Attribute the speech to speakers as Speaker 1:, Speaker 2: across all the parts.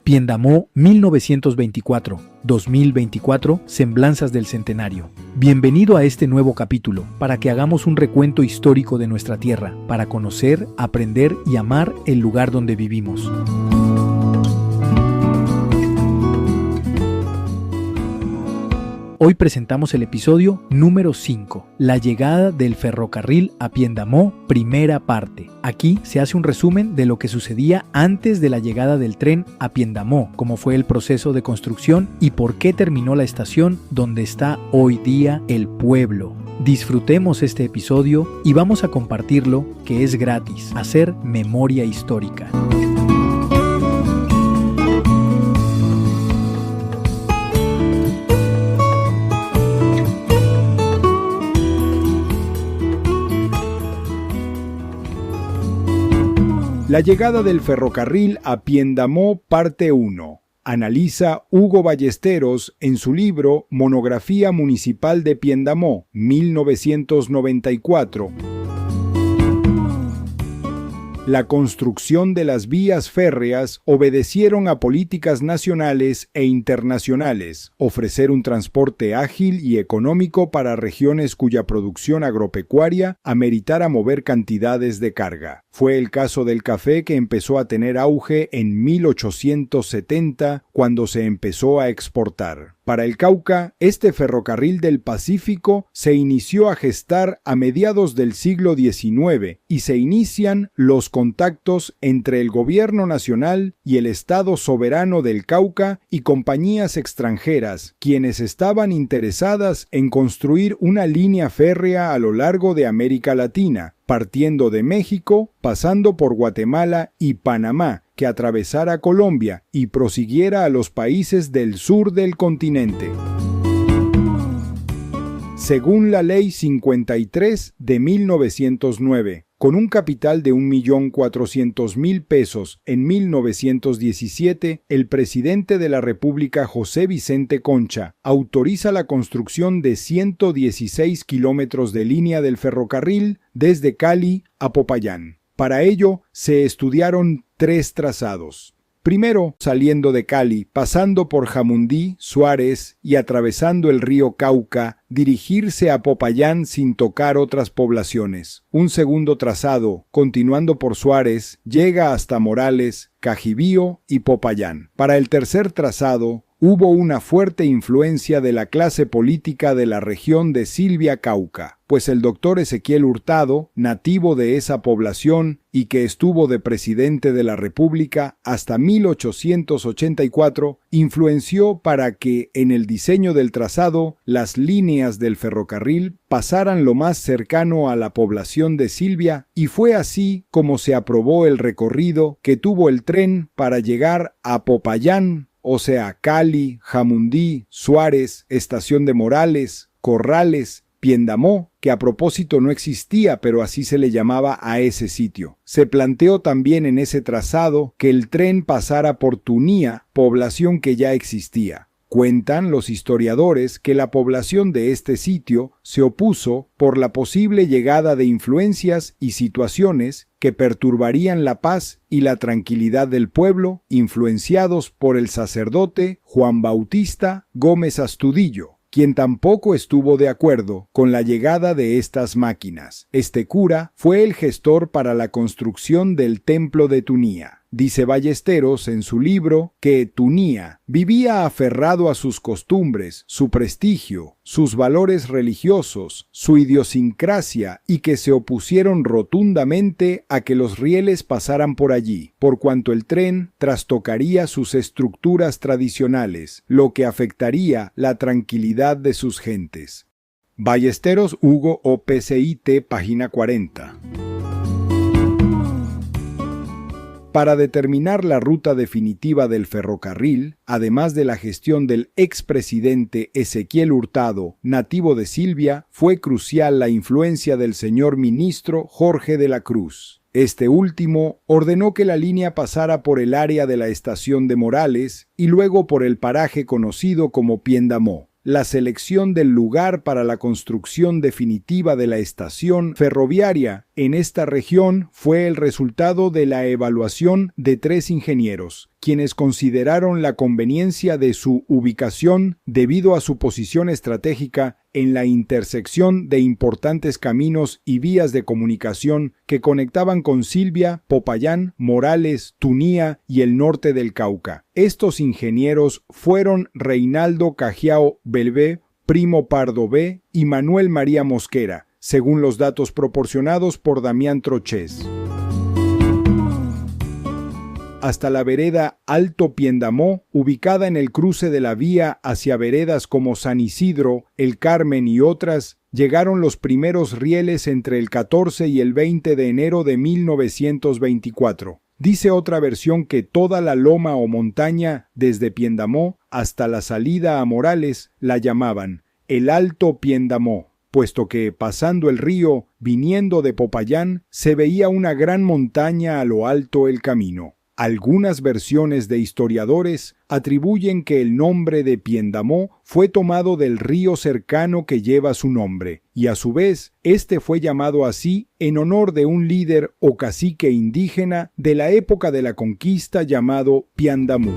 Speaker 1: Piendamó 1924-2024, Semblanzas del Centenario. Bienvenido a este nuevo capítulo, para que hagamos un recuento histórico de nuestra tierra, para conocer, aprender y amar el lugar donde vivimos. Hoy presentamos el episodio número 5, la llegada del ferrocarril a Piendamó, primera parte. Aquí se hace un resumen de lo que sucedía antes de la llegada del tren a Piendamó, cómo fue el proceso de construcción y por qué terminó la estación donde está hoy día el pueblo. Disfrutemos este episodio y vamos a compartirlo, que es gratis, hacer memoria histórica.
Speaker 2: La llegada del ferrocarril a Piendamó, parte 1. Analiza Hugo Ballesteros en su libro Monografía Municipal de Piendamó, 1994. La construcción de las vías férreas obedecieron a políticas nacionales e internacionales, ofrecer un transporte ágil y económico para regiones cuya producción agropecuaria ameritara mover cantidades de carga. Fue el caso del café, que empezó a tener auge en 1870, cuando se empezó a exportar. Para el Cauca, este ferrocarril del Pacífico se inició a gestar a mediados del siglo XIX y se inician los contactos entre el gobierno nacional y el Estado soberano del Cauca y compañías extranjeras, quienes estaban interesadas en construir una línea férrea a lo largo de América Latina, partiendo de México, pasando por Guatemala y Panamá, que atravesara Colombia y prosiguiera a los países del sur del continente. Según la Ley 53 de 1909, con un capital de 1.400.000 pesos en 1917, el presidente de la República, José Vicente Concha, autoriza la construcción de 116 kilómetros de línea del ferrocarril desde Cali a Popayán. Para ello, se estudiaron 3 trazados. Primero, saliendo de Cali, pasando por Jamundí, Suárez y atravesando el río Cauca, dirigirse a Popayán sin tocar otras poblaciones. Un segundo trazado, continuando por Suárez, llega hasta Morales, Cajibío y Popayán. Para el tercer trazado, hubo una fuerte influencia de la clase política de la región de Silvia Cauca, pues el doctor Ezequiel Hurtado, nativo de esa población y que estuvo de presidente de la República hasta 1884, influenció para que en el diseño del trazado las líneas del ferrocarril pasaran lo más cercano a la población de Silvia, y fue así como se aprobó el recorrido que tuvo el tren para llegar a Popayán, o sea, Cali, Jamundí, Suárez, Estación de Morales, Corrales, Piendamó, que a propósito no existía, pero así se le llamaba a ese sitio. Se planteó también en ese trazado que el tren pasara por Tunía, población que ya existía. Cuentan los historiadores que la población de este sitio se opuso por la posible llegada de influencias y situaciones que perturbarían la paz y la tranquilidad del pueblo, influenciados por el sacerdote Juan Bautista Gómez Astudillo, quien tampoco estuvo de acuerdo con la llegada de estas máquinas. Este cura fue el gestor para la construcción del templo de Tunía. Dice Ballesteros en su libro que Tunía vivía aferrado a sus costumbres, su prestigio, sus valores religiosos, su idiosincrasia, y que se opusieron rotundamente a que los rieles pasaran por allí, por cuanto el tren trastocaría sus estructuras tradicionales, lo que afectaría la tranquilidad de sus gentes. Ballesteros Hugo OPCIT, página 40. Para determinar la ruta definitiva del ferrocarril, además de la gestión del expresidente Ezequiel Hurtado, nativo de Silvia, fue crucial la influencia del señor ministro Jorge de la Cruz. Este último ordenó que la línea pasara por el área de la estación de Morales y luego por el paraje conocido como Piendamó. La selección del lugar para la construcción definitiva de la estación ferroviaria en esta región fue el resultado de la evaluación de 3 ingenieros, quienes consideraron la conveniencia de su ubicación debido a su posición estratégica en la intersección de importantes caminos y vías de comunicación que conectaban con Silvia, Popayán, Morales, Tunía y el norte del Cauca. Estos ingenieros fueron Reinaldo Cajiao Belvé, Primo Pardo B. y Manuel María Mosquera, según los datos proporcionados por Damián Troches. Hasta la vereda Alto Piendamó, ubicada en el cruce de la vía hacia veredas como San Isidro, El Carmen y otras, llegaron los primeros rieles entre el 14 y el 20 de enero de 1924. Dice otra versión que toda la loma o montaña, desde Piendamó hasta la salida a Morales, la llamaban el Alto Piendamó, puesto que, pasando el río, viniendo de Popayán, se veía una gran montaña a lo alto el camino. Algunas versiones de historiadores atribuyen que el nombre de Piendamó fue tomado del río cercano que lleva su nombre, y a su vez, este fue llamado así en honor de un líder o cacique indígena de la época de la conquista llamado Piandamú.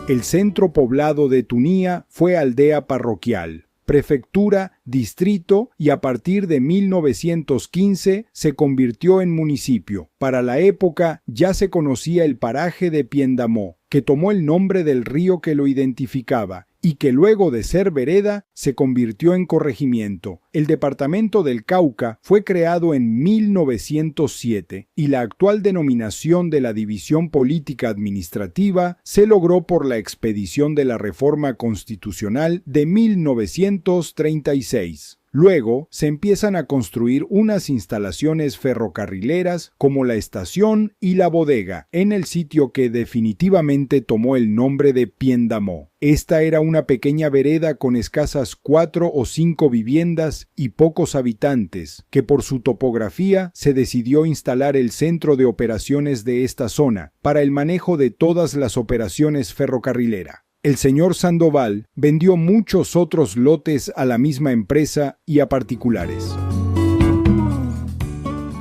Speaker 2: El centro poblado de Tunía fue aldea parroquial, prefectura, distrito y a partir de 1915 se convirtió en municipio. Para la época ya se conocía el paraje de Piendamó, que tomó el nombre del río que lo identificaba y que luego de ser vereda se convirtió en corregimiento. El departamento del Cauca fue creado en 1907 y la actual denominación de la división política administrativa se logró por la expedición de la Reforma Constitucional de 1936. Luego se empiezan a construir unas instalaciones ferrocarrileras como la estación y la bodega en el sitio que definitivamente tomó el nombre de Piendamó. Esta era una pequeña vereda con escasas 4 o 5 viviendas y pocos habitantes, que por su topografía se decidió instalar el centro de operaciones de esta zona para el manejo de todas las operaciones ferrocarrileras. El señor Sandoval vendió muchos otros lotes a la misma empresa y a particulares.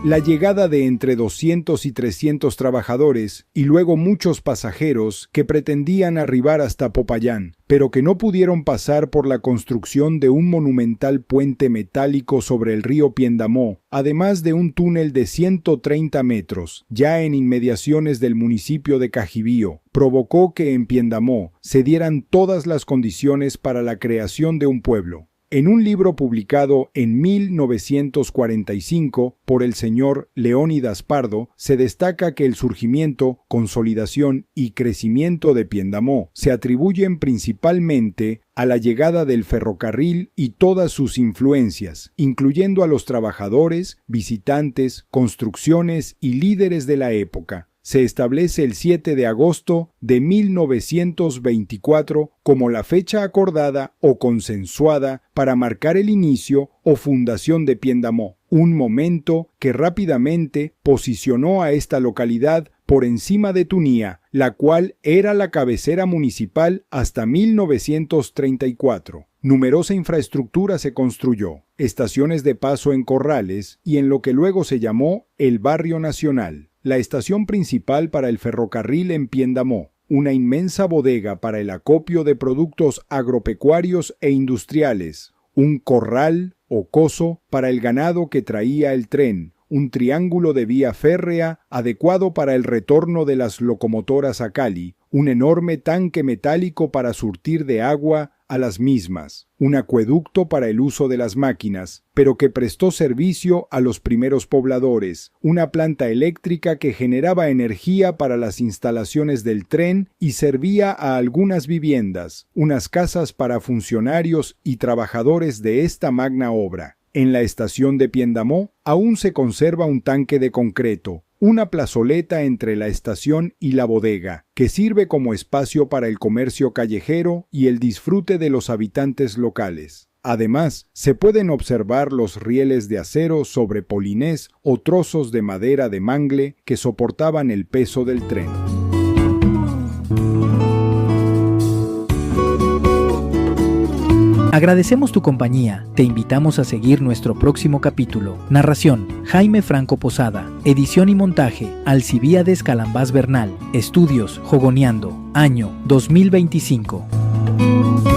Speaker 2: La llegada de entre 200 y 300 trabajadores y luego muchos pasajeros que pretendían arribar hasta Popayán, pero que no pudieron pasar por la construcción de un monumental puente metálico sobre el río Piendamó, además de un túnel de 130 metros, ya en inmediaciones del municipio de Cajibío, provocó que en Piendamó se dieran todas las condiciones para la creación de un pueblo. En un libro publicado en 1945 por el señor Leónidas Pardo, se destaca que el surgimiento, consolidación y crecimiento de Piendamó se atribuyen principalmente a la llegada del ferrocarril y todas sus influencias, incluyendo a los trabajadores, visitantes, construcciones y líderes de la época. Se establece el 7 de agosto de 1924 como la fecha acordada o consensuada para marcar el inicio o fundación de Piendamó, un momento que rápidamente posicionó a esta localidad por encima de Tunía, la cual era la cabecera municipal hasta 1934. Numerosa infraestructura se construyó, estaciones de paso en corrales y en lo que luego se llamó el Barrio Nacional, la estación principal para el ferrocarril en Piendamó, una inmensa bodega para el acopio de productos agropecuarios e industriales, un corral o coso para el ganado que traía el tren, un triángulo de vía férrea adecuado para el retorno de las locomotoras a Cali, un enorme tanque metálico para surtir de agua a las mismas, un acueducto para el uso de las máquinas, pero que prestó servicio a los primeros pobladores, una planta eléctrica que generaba energía para las instalaciones del tren y servía a algunas viviendas, unas casas para funcionarios y trabajadores de esta magna obra. En la estación de Piendamó aún se conserva un tanque de concreto, una plazoleta entre la estación y la bodega, que sirve como espacio para el comercio callejero y el disfrute de los habitantes locales. Además, se pueden observar los rieles de acero sobre polinés o trozos de madera de mangle que soportaban el peso del tren.
Speaker 1: Agradecemos tu compañía, te invitamos a seguir nuestro próximo capítulo. Narración, Jaime Franco Posada. Edición y montaje, Alcibíades Calambás Bernal. Estudios, Jogoneando. Año 2025.